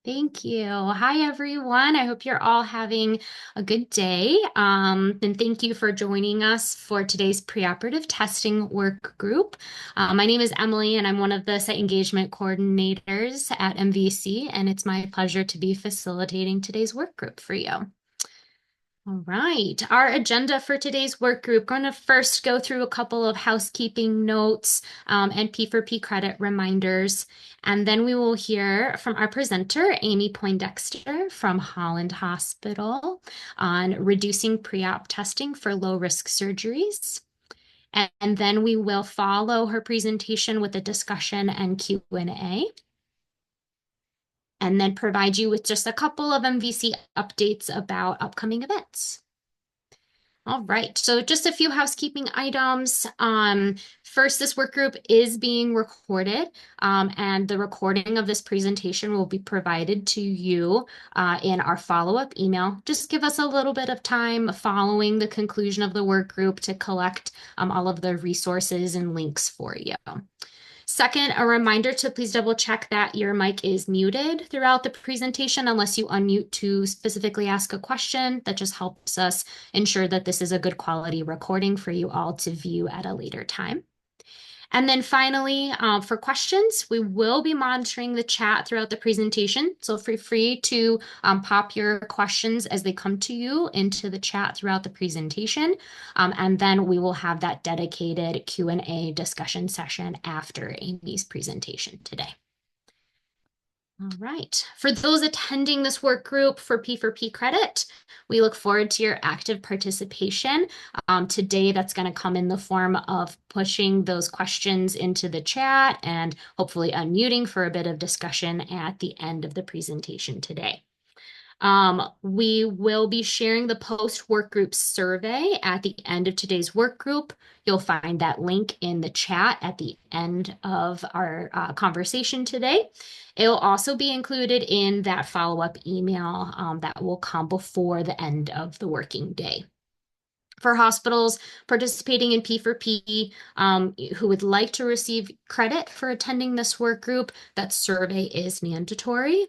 Thank you. Hi, everyone. I hope you're all having a good day. And thank you for joining us for today's preoperative testing work group. My name is Emily, and I'm one of the site engagement coordinators at MVC, and it's my pleasure to be facilitating today's work group for you. All right, our agenda for today's work group, going to first go through a couple of housekeeping notes and P4P credit reminders, and then we will hear from our presenter, Amy Poindexter from Holland Hospital on reducing pre-op testing for low-risk surgeries. And then we will follow her presentation with a discussion and Q&A, and then provide you with just a couple of MVC updates about upcoming events. All right, so just a few housekeeping items. First, this work group is being recorded, and the recording of this presentation will be provided to you in our follow-up email. Just give us a little bit of time following the conclusion of the work group to collect all of the resources and links for you. Second, a reminder to please double check that your mic is muted throughout the presentation unless you unmute to specifically ask a question. That just helps us ensure that this is a good quality recording for you all to view at a later time. And then finally, for questions, we will be monitoring the chat throughout the presentation. So feel free to pop your questions as they come to you into the chat throughout the presentation. And then we will have that dedicated Q&A discussion session after Amy's presentation today. All right. For those attending this work group for P4P credit, we look forward to your active participation. Today, that's going to come in the form of pushing those questions into the chat and hopefully unmuting for a bit of discussion at the end of the presentation today. We will be sharing the post work group survey at the end of today's work group. You'll find that link in the chat at the end of our conversation today. It'll also be included in that follow-up email that will come before the end of the working day. For hospitals participating in P4P who would like to receive credit for attending this work group, that survey is mandatory.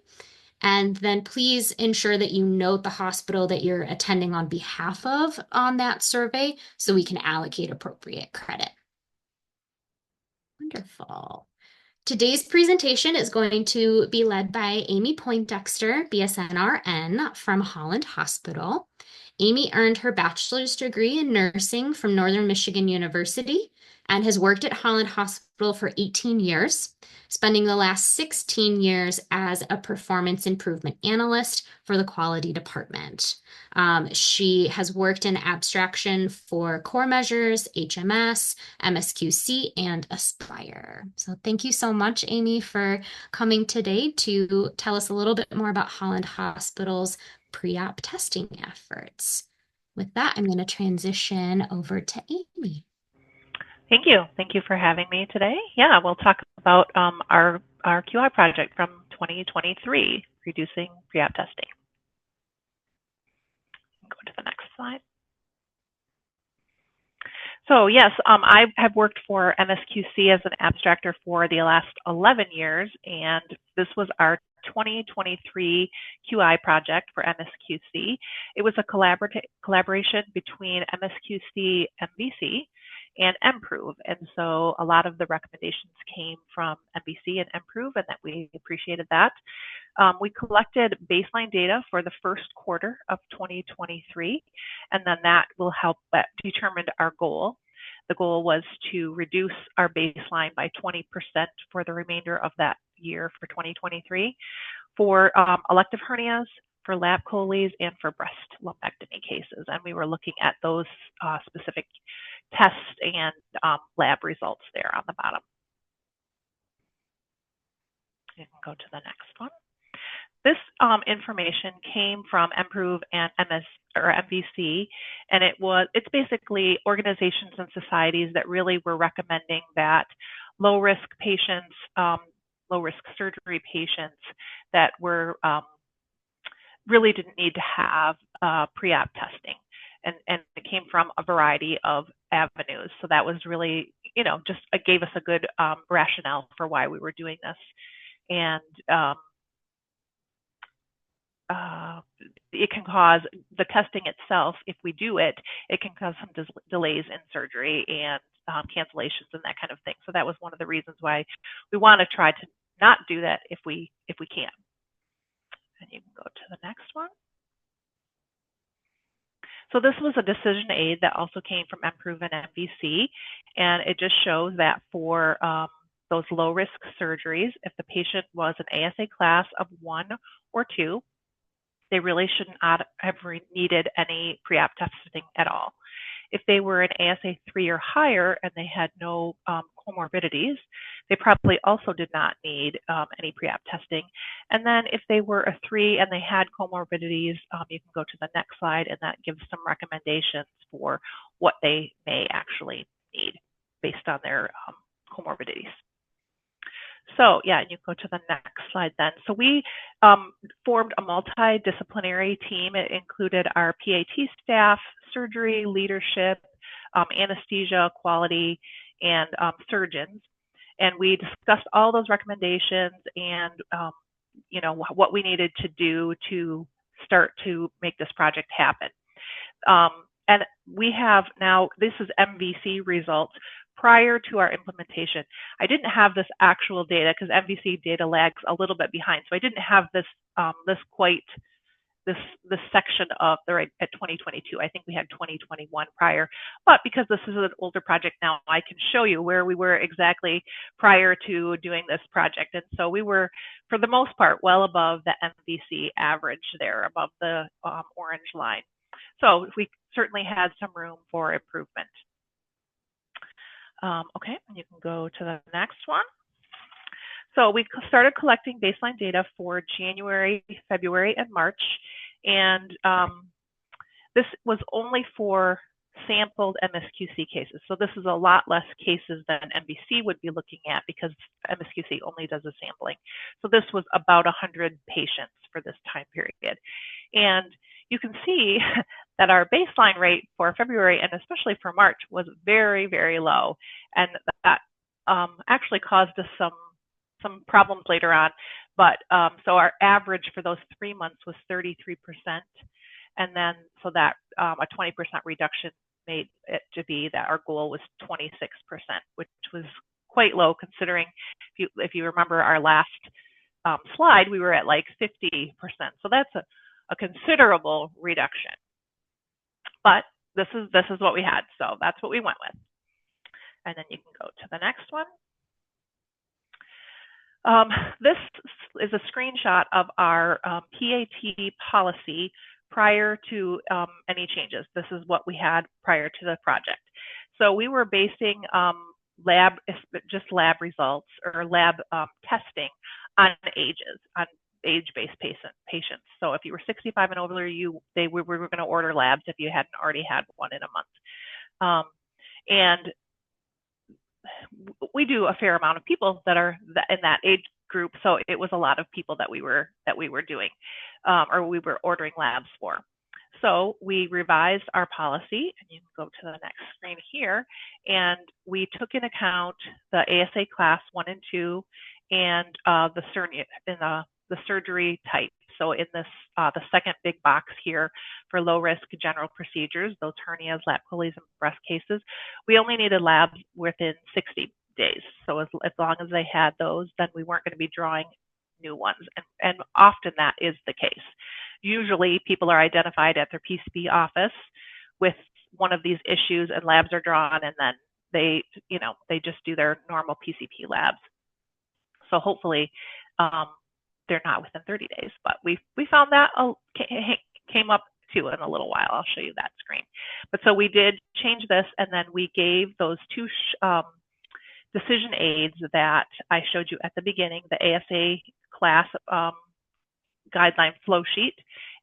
And then please ensure that you note the hospital that you're attending on behalf of on that survey so we can allocate appropriate credit. Wonderful. Today's presentation is going to be led by Amy Poindexter, BSNRN from Holland Hospital. Amy earned her bachelor's degree in nursing from Northern Michigan University and has worked at Holland Hospital for 18 years, spending the last 16 years as a performance improvement analyst for the quality department. She has worked in abstraction for core measures, HMS, MSQC, and Aspire. So thank you so much, Amy, for coming today to tell us a little bit more about Holland Hospital's pre-op testing efforts. With that, I'm going to transition over to Amy. Thank you. Thank you for having me today. Yeah, we'll talk about our QI project from 2023, reducing pre-op testing. Go to the next slide. So yes, I have worked for MSQC as an abstractor for the last 11 years, and this was our 2023 QI project for MSQC. It was a collaboration between MSQC, MVC, and Improve. And so a lot of the recommendations came from MVC and Improve, and that we appreciated that. We collected baseline data for the first quarter of 2023, and then that will help determine our goal. The goal was to reduce our baseline by 20% for the remainder of that year for 2023 for elective hernias, for lap choles, and for breast lumpectomy cases. And we were looking at those specific tests and lab results there on the bottom. You can go to the next one. This information came from Improve and MVC, and it's basically organizations and societies that really were recommending that low-risk patients, low-risk surgery patients that were really didn't need to have pre-op testing. And it came from a variety of avenues. So that was really, just gave us a good rationale for why we were doing this. And it can cause the testing itself, if we do it, it can cause some delays in surgery and cancellations and that kind of thing. So that was one of the reasons why we want to try to not do that if we can. And you can go to the next one. So this was a decision aid that also came from Improvement MVC, and it just shows that for those low-risk surgeries, if the patient was an ASA class of 1 or 2, they really should not have needed any pre-op testing at all. If they were an ASA 3 or higher and they had no comorbidities, they probably also did not need any pre-op testing. And then if they were a 3 and they had comorbidities, you can go to the next slide, and that gives some recommendations for what they may actually need based on their comorbidities. So yeah, you go to the next slide then. So we formed a multidisciplinary team. It included our PAT staff, surgery, leadership, anesthesia, quality, and surgeons. And we discussed all those recommendations and you know, what we needed to do to start to make this project happen. And we have now, this is MVC results prior to our implementation. I didn't have this actual data because MVC data lags a little bit behind. So I didn't have this this section of the right at 2022. I think we had 2021 prior, but because this is an older project now, I can show you where we were exactly prior to doing this project. And so we were, for the most part, well above the MVC average there, above the orange line. So we certainly had some room for improvement. Okay, you can go to the next one. So we started collecting baseline data for January, February, and March. And this was only for sampled MSQC cases. So this is a lot less cases than MVC would be looking at because MSQC only does a sampling. So this was about 100 patients for this time period. And you can see that our baseline rate for February and especially for March was very, very low. And that actually caused us some problems later on. But so our average for those 3 months was 33%. And then so that a 20% reduction made it to be that our goal was 26%, which was quite low considering if you remember our last slide, we were at like 50%. So that's a considerable reduction. But this is what we had. So that's what we went with. And then you can go to the next one. This is a screenshot of our PAT policy prior to any changes. This is what we had prior to the project. So we were basing just lab results or lab testing on ages, on age-based patients. So if you were 65 and older, we were going to order labs if you hadn't already had one in a month. And we do a fair amount of people that are in that age group, so it was a lot of people that we were doing or we were ordering labs for. So we revised our policy, and you can go to the next screen here, and we took in account the ASA class 1 and 2 and the surgery type. So in this, the second big box here for low risk general procedures, those hernias, lap choles, and breast cases, we only needed labs within 60 days. So as long as they had those, then we weren't going to be drawing new ones. And often that is the case. Usually people are identified at their PCP office with one of these issues and labs are drawn, and then they just do their normal PCP labs. So hopefully, they're not within 30 days, but we found that came up too in a little while. I'll show you that screen. But so we did change this, and then we gave those two decision aids that I showed you at the beginning, the ASA class guideline flow sheet,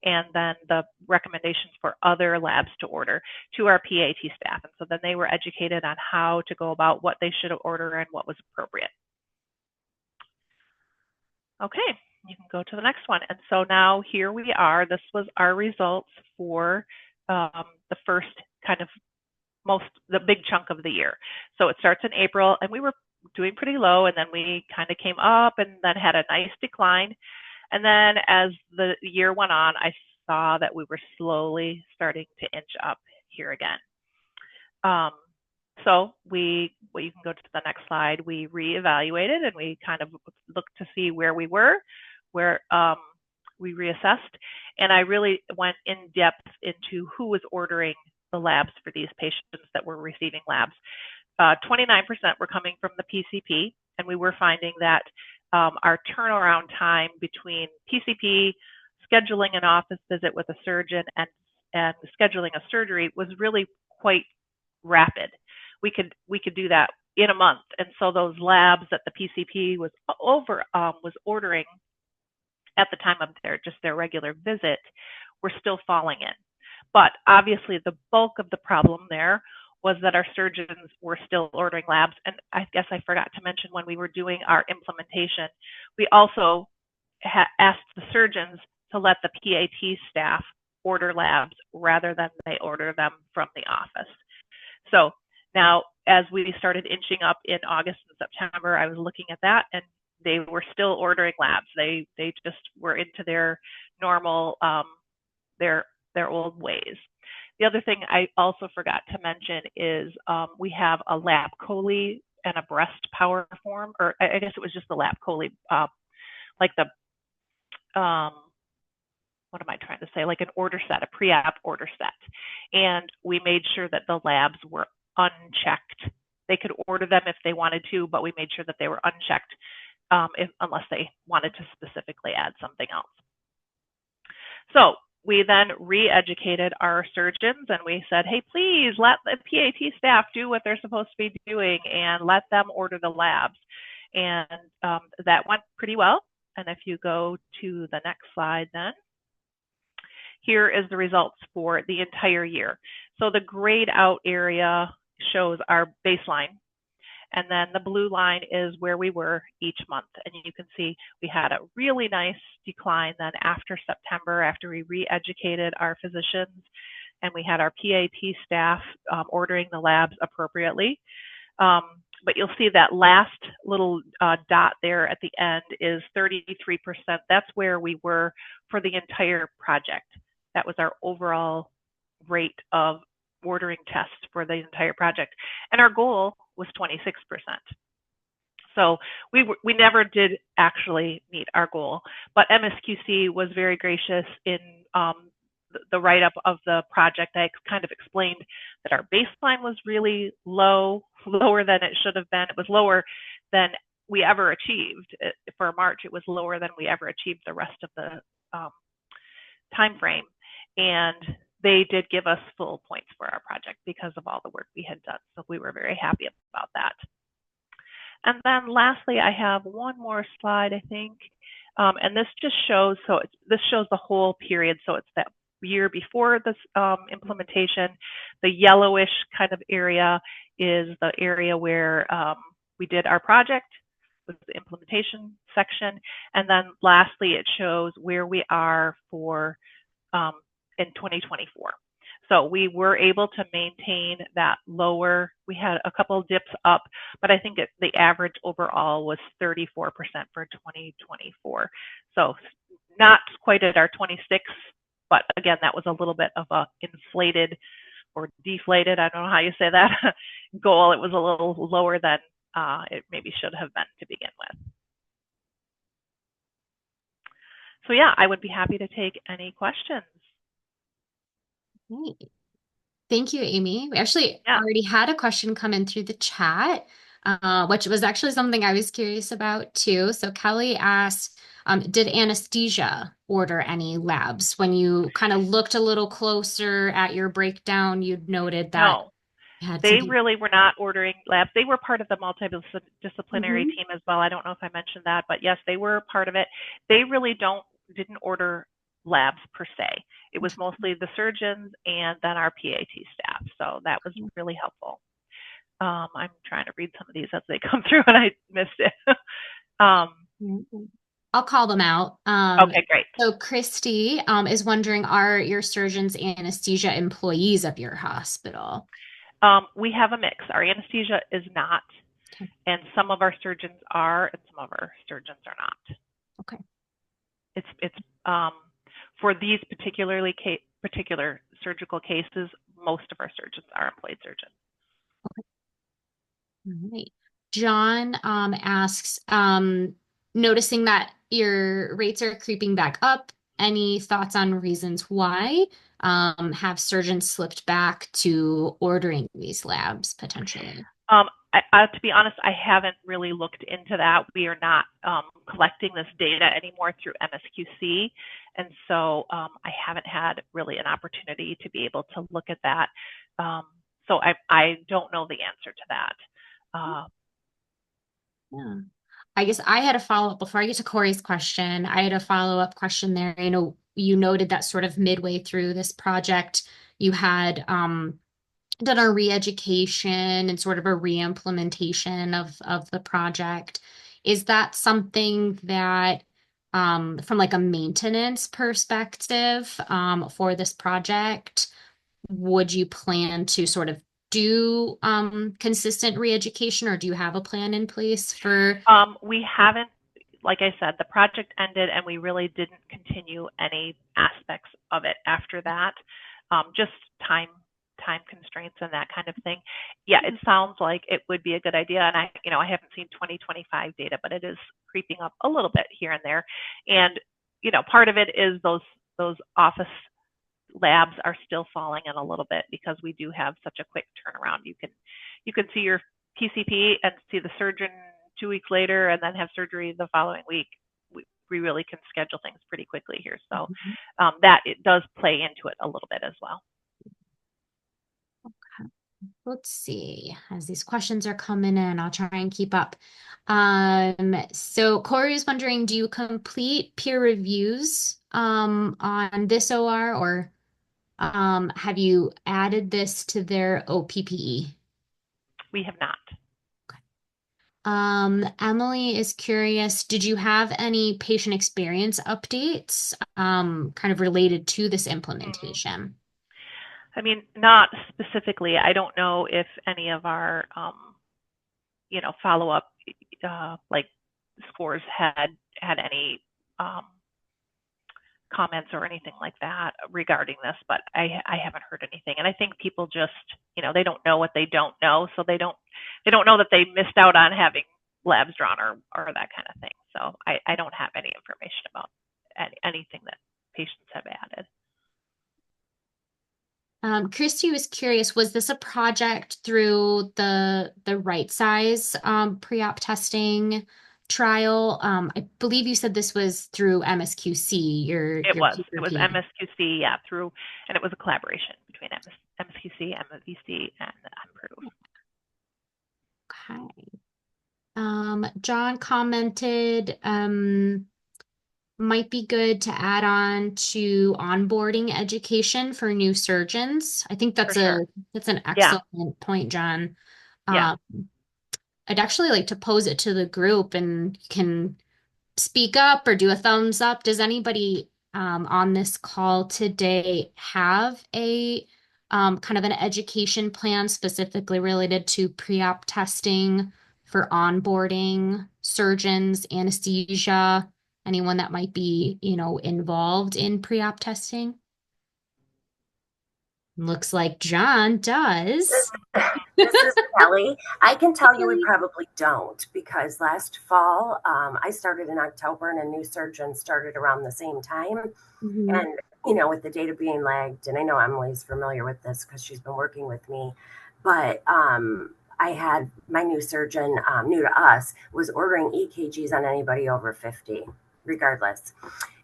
and then the recommendations for other labs to order to our PAT staff. And so then they were educated on how to go about what they should order and what was appropriate. Okay, you can go to the next one. And so now here we are. This was our results for the first kind of the big chunk of the year. So it starts in April, and we were doing pretty low, and then we kind of came up and then had a nice decline. And then as the year went on, I saw that we were slowly starting to inch up here again. So well, you can go to the next slide. We reevaluated and we kind of looked to see where we were, where we reassessed. And I really went in depth into who was ordering the labs for these patients that were receiving labs. 29% were coming from the PCP, and we were finding that our turnaround time between PCP, scheduling an office visit with a surgeon, and scheduling a surgery was really quite rapid. We could do that in a month, and so those labs that the PCP was ordering at the time of their regular visit were still falling in. But obviously, the bulk of the problem there was that our surgeons were still ordering labs. And I guess I forgot to mention, when we were doing our implementation, we also asked the surgeons to let the PAT staff order labs rather than they order them from the office. So now, as we started inching up in August and September, I was looking at that, and they were still ordering labs. They just were into their normal, their old ways. The other thing I also forgot to mention is we have a lab chole and a breast power form, or I guess it was just the lab chole, like the, what am I trying to say? Like an order set, a pre-op order set. And we made sure that the labs were unchecked. They could order them if they wanted to, but we made sure that they were unchecked unless they wanted to specifically add something else. So we then re-educated our surgeons, and we said, hey, please let the PAT staff do what they're supposed to be doing and let them order the labs. And that went pretty well. And if you go to the next slide then, here is the results for the entire year. So the grayed out area shows our baseline. And then the blue line is where we were each month. And you can see we had a really nice decline then after September, after we re-educated our physicians and we had our PAT staff ordering the labs appropriately. But you'll see that last little dot there at the end is 33%. That's where we were for the entire project. That was our overall rate of ordering tests for the entire project. And our goal was 26%. So we never did actually meet our goal, but MSQC was very gracious in the write-up of the project. I kind of explained that our baseline was really low, lower than it should have been. It was lower than we ever achieved. For March, it was lower than we ever achieved the rest of the time frame. And they did give us full points for our project because of all the work we had done. So we were very happy about that. And then lastly, I have one more slide, I think. And this just shows, this shows the whole period. So it's that year before this implementation. The yellowish kind of area is the area where we did our project, with the implementation section. And then lastly, it shows where we are for in 2024. So we were able to maintain that lower, we had a couple dips up, but I think the average overall was 34% for 2024. So not quite at our 26, but again, that was a little bit of a inflated or deflated, I don't know how you say that, goal. It was a little lower than it maybe should have been to begin with. So yeah, I would be happy to take any questions. Great. Thank you, Amy. We actually already had a question come in through the chat, which was actually something I was curious about too. So Kelly asked, did anesthesia order any labs? When you kind of looked a little closer at your breakdown, you'd noted that they really were not ordering labs. They were part of the multidisciplinary team as well. I don't know if I mentioned that, but yes, they were part of it. They really didn't order labs per se. It was mostly the surgeons and then our PAT staff. So that was really helpful. I'm trying to read some of these as they come through and I missed it. I'll call them out. Okay, great. So Christy is wondering, are your surgeons anesthesia employees of your hospital? We have a mix. Our anesthesia is not, and some of our surgeons are, and some of our surgeons are not. Okay. It's for these particular surgical cases, most of our surgeons are employed surgeons. All right. John asks, noticing that your rates are creeping back up, any thoughts on reasons why? Have surgeons slipped back to ordering these labs potentially? To be honest, I haven't really looked into that. We are not collecting this data anymore through MSQC, and so I haven't had really an opportunity to be able to look at that. So I don't know the answer to that. Yeah. I guess I had a follow-up before I get to Corey's question. I had a follow-up question there. You noted that sort of midway through this project, you had done a re-education and sort of a re-implementation of the project. Is that something that, from like a maintenance perspective, for this project, would you plan to sort of do consistent re-education, or do you have a plan in place for? We haven't, like I said, the project ended and we really didn't continue any aspects of it after that. Just time constraints and that kind of thing. Yeah, it sounds like it would be a good idea. And I haven't seen 2025 data, but it is creeping up a little bit here and there. And, part of it is those office labs are still falling in a little bit because we do have such a quick turnaround. You can see your PCP and see the surgeon 2 weeks later and then have surgery the following week. We really can schedule things pretty quickly here. So that it does play into it a little bit as well. Let's see, as these questions are coming in, I'll try and keep up. So Corey is wondering, do you complete peer reviews on this OR, or have you added this to their OPPE? We have not. Emily is curious, did you have any patient experience updates kind of related to this implementation? I mean, not specifically. I don't know if any of our, follow-up, like scores had any comments or anything like that regarding this, but I haven't heard anything. And I think people just, they don't know what they don't know, so they don't know that they missed out on having labs drawn or that kind of thing. So I don't have any information about anything that patients have added. Christy was curious, was this a project through the right size pre-op testing trial? I believe you said this was through MSQC, your It was PRP. MSQC, yeah, and it was a collaboration between MSQC, MVC, and Improve. Okay. John commented, might be good to add on to onboarding education for new surgeons. I think For sure. that's an Yeah. excellent point, John. Yeah. I'd actually like to pose it to the group and can speak up or do a thumbs up. Does anybody on this call today have a kind of an education plan specifically related to pre-op testing for onboarding surgeons, anesthesia, anyone that might be, involved in pre-op testing? Looks like John does. This is Kelly. I can tell you we probably don't, because last fall I started in October and a new surgeon started around the same time. Mhm. And, with the data being lagged, and I know Emily's familiar with this because she's been working with me, but I had my new surgeon, new to us, was ordering EKGs on anybody over 50, regardless.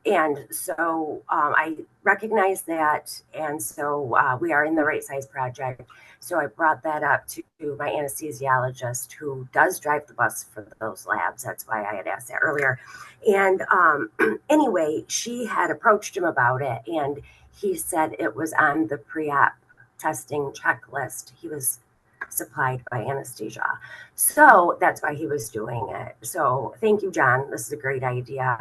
And so I recognize that. And so we are in the right size project. So I brought that up to my anesthesiologist, who does drive the bus for those labs. That's why I had asked that earlier. And anyway, she had approached him about it, and he said it was on the pre-op testing checklist. He was supplied by anesthesia. So that's why he was doing it. So thank you, John. This is a great idea.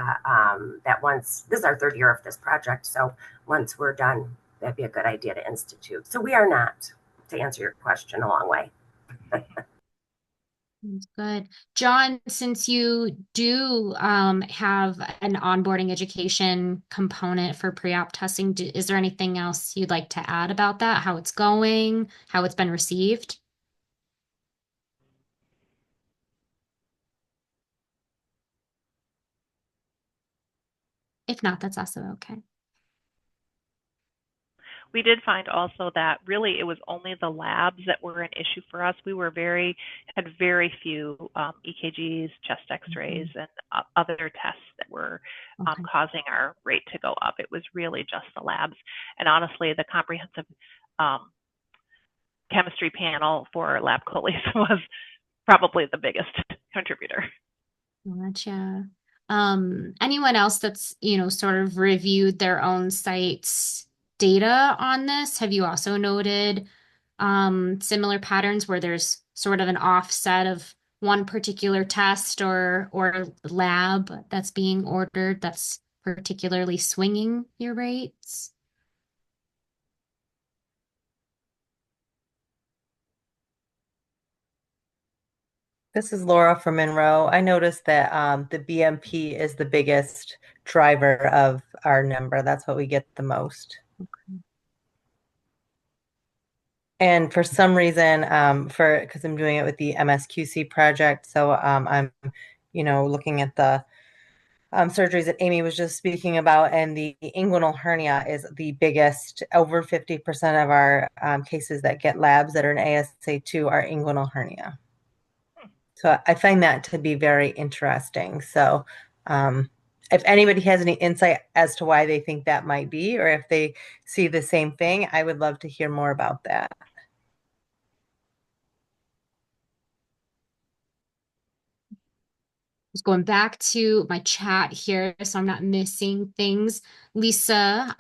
That this is our third year of this project. So once we're done, that'd be a good idea to institute. So we are not, to answer your question a long way. That's good. John, since you do have an onboarding education component for pre-op testing, is there anything else you'd like to add about that? How it's going, how it's been received? If not, that's also okay. We did find also that really it was only the labs that were an issue for us. We were had very few EKGs, chest X-rays, and other tests that were Okay. causing our rate to go up. It was really just the labs. And honestly, the comprehensive chemistry panel for lab colis was probably the biggest contributor. Gotcha. Anyone else that's, sort of reviewed their own site's data on this? Have you also noted similar patterns where there's sort of an offset of one particular test or lab that's being ordered that's particularly swinging your rates? This is Laura from Monroe. I noticed that the BMP is the biggest driver of our number. That's what we get the most. Okay. And for some reason, because I'm doing it with the MSQC project, so I'm, looking at the surgeries that Amy was just speaking about, and the inguinal hernia is the biggest. Over 50% of our cases that get labs that are an ASA2 are inguinal hernia. So I find that to be very interesting. So if anybody has any insight as to why they think that might be, or if they see the same thing, I would love to hear more about that. Just going back to my chat here so I'm not missing things. Lisa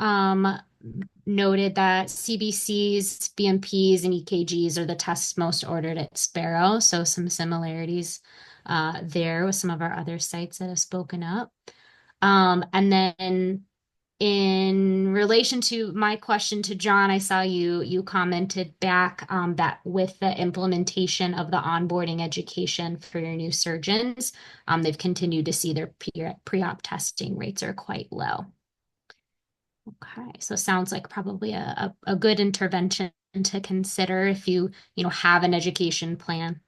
noted that CBCs, BMPs, and EKGs are the tests most ordered at Sparrow. So some similarities there with some of our other sites that have spoken up. And then in relation to my question to John, I saw you commented back that with the implementation of the onboarding education for your new surgeons, they've continued to see their pre-op testing rates are quite low. Okay, so sounds like probably a good intervention to consider if you have an education plan.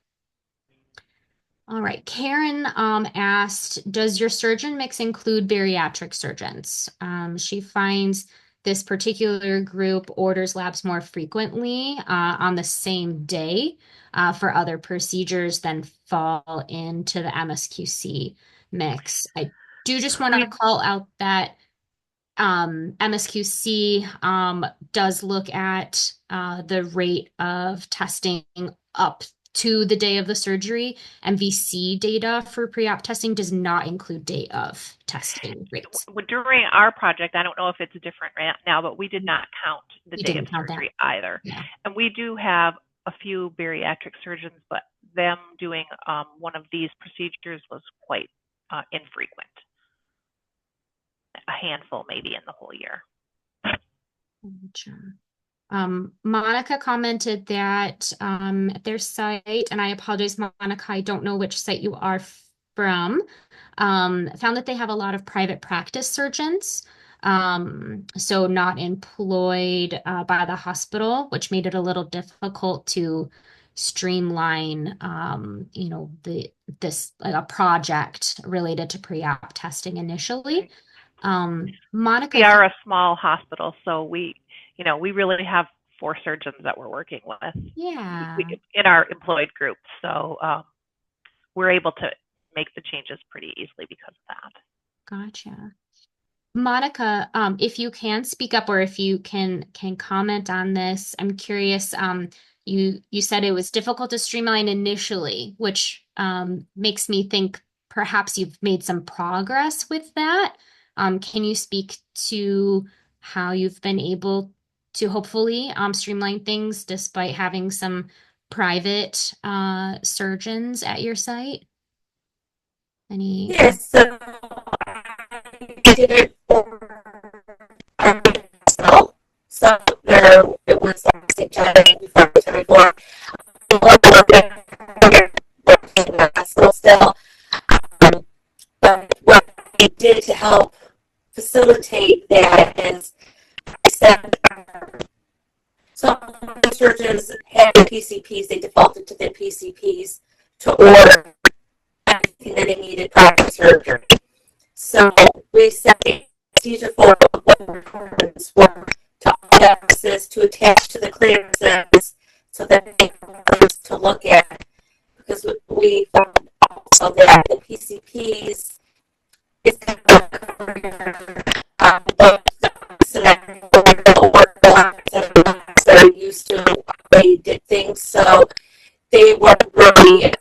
All right, Karen asked, does your surgeon mix include bariatric surgeons? She finds this particular group orders labs more frequently on the same day for other procedures than fall into the MSQC mix. I do just want to call out that MSQC does look at the rate of testing up to the day of the surgery. MVC data for pre-op testing does not include day of testing rates. During our project, I don't know if it's different now, but we did not count the day of surgery either. Yeah. And we do have a few bariatric surgeons, but them doing one of these procedures was quite infrequent. A handful maybe in the whole year. Monica commented that at their site, and I apologize, Monica, I don't know which site you are from, found that they have a lot of private practice surgeons, so not employed by the hospital, which made it a little difficult to streamline, a project related to pre-op testing initially. Monica, we are a small hospital, so we really have 4 surgeons that we're working with. Yeah. In our employed group, so we're able to make the changes pretty easily because of that. Gotcha. Monica, if you can speak up or if you can comment on this, I'm curious. You said it was difficult to streamline initially, which makes me think perhaps you've made some progress with that. Can you speak to how you've been able to hopefully streamline things despite having some private surgeons at your site? Yes, so I did it for myself. So it was suggested before I was before working facilitate that is I said, some surgeons had PCPs, they defaulted to their PCPs to order everything that they needed prior to surgery. So we set anesthesia for what the requirements were to offices to attach to the clearances so that they can to look at, because we found also that the PCPs is kind of the scenario where they'll work a lot that are used to how they did things, so they weren't really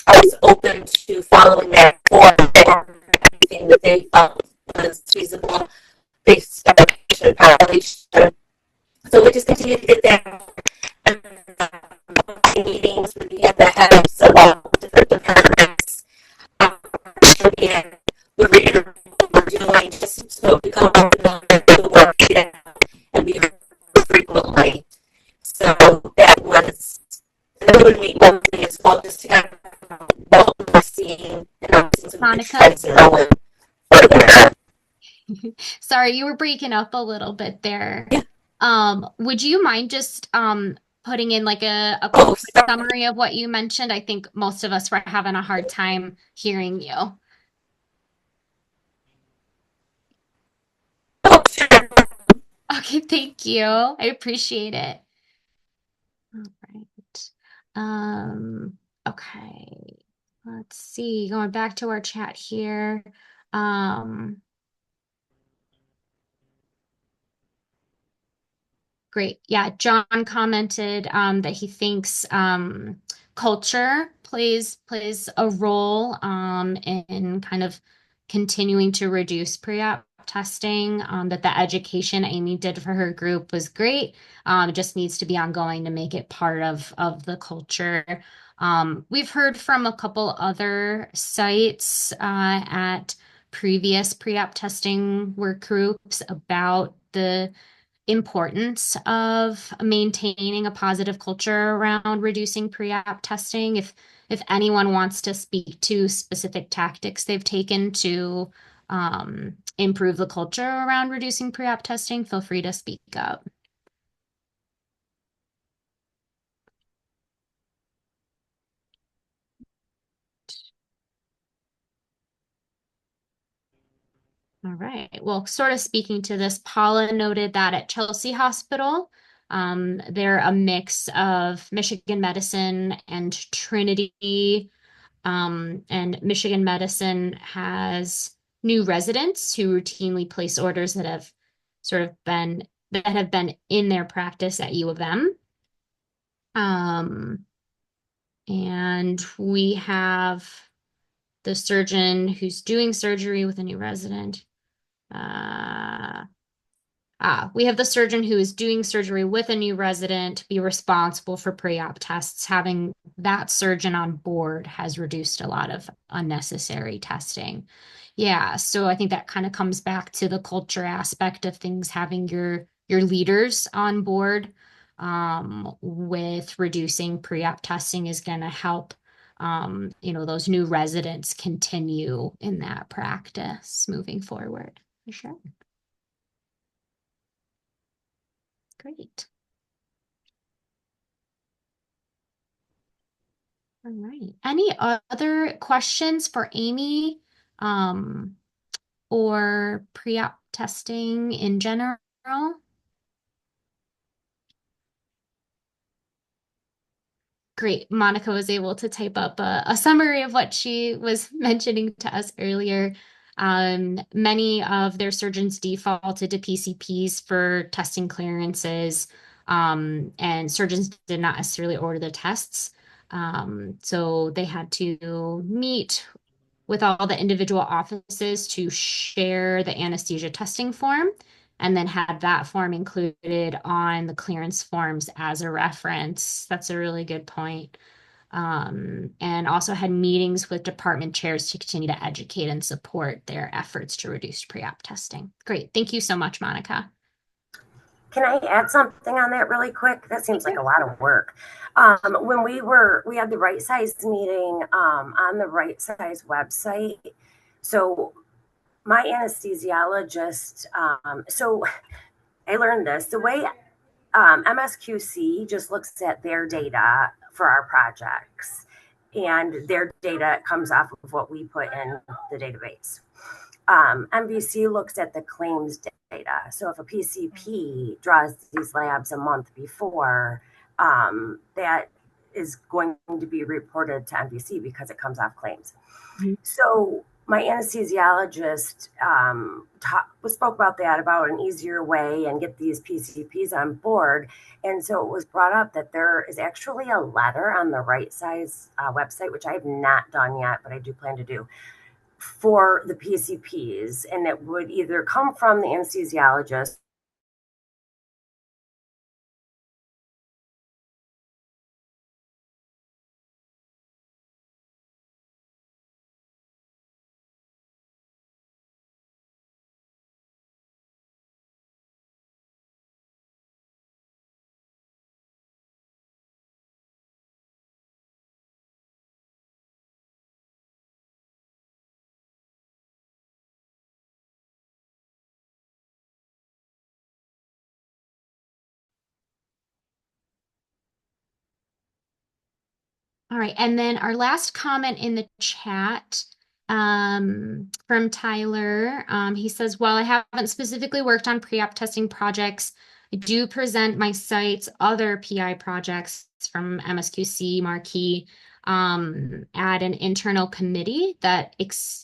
always open to following that form or anything that they felt was feasible based on the patient population. So we just continue to get that and meetings with the heads of different departments. And we reiterate what we're doing just so it becomes the work and we frequently. So that was, it would meet monthly as well, just to kind of what we're seeing and some Monica, trends going further. sorry, you were breaking up a little bit there. Yeah. Would you mind just putting in like a quick summary of what you mentioned? I think most of us were having a hard time hearing you. Oh, sure. Okay, thank you. I appreciate it. All right. Okay. Let's see. Going back to our chat here. Great. Yeah, John commented that he thinks culture plays a role in kind of continuing to reduce pre-op testing. That the education Amy did for her group was great. It just needs to be ongoing to make it part of the culture. We've heard from a couple other sites at previous pre-op testing work groups about the importance of maintaining a positive culture around reducing pre-op testing. If anyone wants to speak to specific tactics they've taken to improve the culture around reducing pre-op testing, feel free to speak up. All right. Well, sort of speaking to this, Paula noted that at Chelsea Hospital, they're a mix of Michigan Medicine and Trinity. And Michigan Medicine has new residents who routinely place orders that have been in their practice at U of M. And we have the surgeon who's doing surgery with a new resident. We have the surgeon who is doing surgery with a new resident be responsible for pre-op tests. Having that surgeon on board has reduced a lot of unnecessary testing. Yeah, so I think that kind of comes back to the culture aspect of things, having your leaders on board with reducing pre-op testing is going to help those new residents continue in that practice moving forward. For sure. Great. All right. Any other questions for Amy or pre-op testing in general? Great. Monica was able to type up a summary of what she was mentioning to us earlier. Many of their surgeons defaulted to PCPs for testing clearances, and surgeons did not necessarily order the tests. So they had to meet with all the individual offices to share the anesthesia testing form, and then had that form included on the clearance forms as a reference. That's a really good point. And also had meetings with department chairs to continue to educate and support their efforts to reduce pre-op testing. Great. Thank you so much, Monica. Can I add something on that really quick? That seems like a lot of work. When we had the right size meeting on the right size website. So my anesthesiologist, so I learned this the way MSQC just looks at their data for our projects, and their data comes off of what we put in the database. MVC looks at the claims data. So if a PCP draws these labs a month before, that is going to be reported to MVC because it comes off claims. Mm-hmm. So my anesthesiologist spoke about that, about an easier way and get these PCPs on board. And so it was brought up that there is actually a letter on the Right Size website, which I have not done yet, but I do plan to do, for the PCPs. And it would either come from the anesthesiologist All right, and then our last comment in the chat from Tyler, he says, while I haven't specifically worked on pre-op testing projects, I do present my site's other PI projects from MSQC, Marquee, at an internal committee that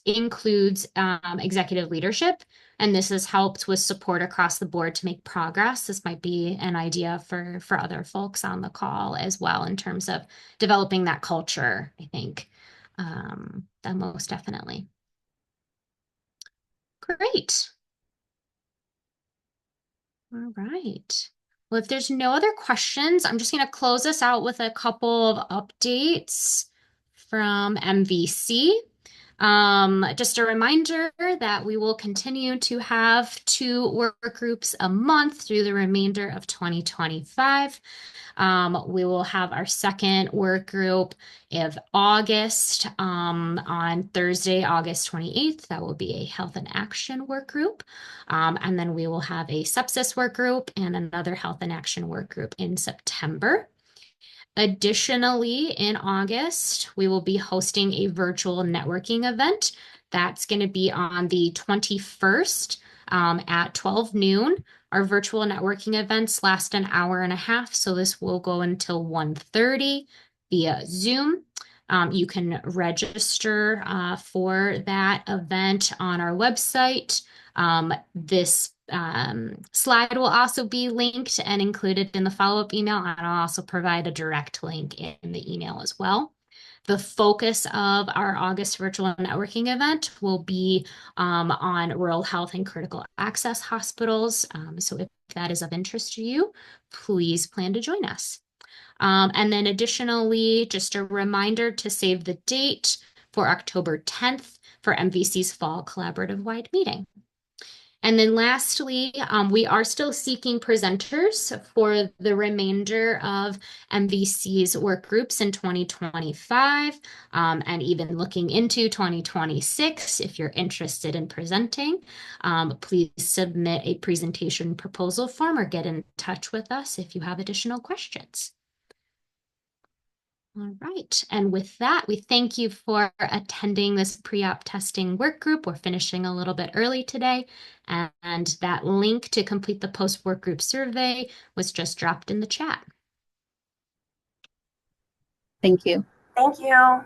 includes executive leadership. And this has helped with support across the board to make progress. This might be an idea for other folks on the call as well in terms of developing that culture, I think, that most definitely. Great. All right. Well, if there's no other questions, I'm just going to close us out with a couple of updates from MVC. Just a reminder that we will continue to have 2 work groups a month through the remainder of 2025. We will have our second work group of August on Thursday, August 28th. That will be a health and action work group. And then we will have a sepsis work group and another health and action work group in September. Additionally, in August, we will be hosting a virtual networking event. That's going to be on the 21st at 12 noon. Our virtual networking events last an hour and a half, so this will go until 1:30 via Zoom. You can register for that event on our website. This slide will also be linked and included in the follow-up email, and I'll also provide a direct link in the email as well. The focus of our August virtual networking event will be on rural health and critical access hospitals. So if that is of interest to you, please plan to join us. And then additionally, just a reminder to save the date for October 10th for MVC's Fall Collaborative Wide Meeting. And then lastly, we are still seeking presenters for the remainder of MVC's work groups in 2025, and even looking into 2026. If you're interested in presenting, please submit a presentation proposal form or get in touch with us if you have additional questions. All right, and with that, we thank you for attending this pre-op testing work group. We're finishing a little bit early today, and that link to complete the post-work group survey was just dropped in the chat. Thank you. Thank you.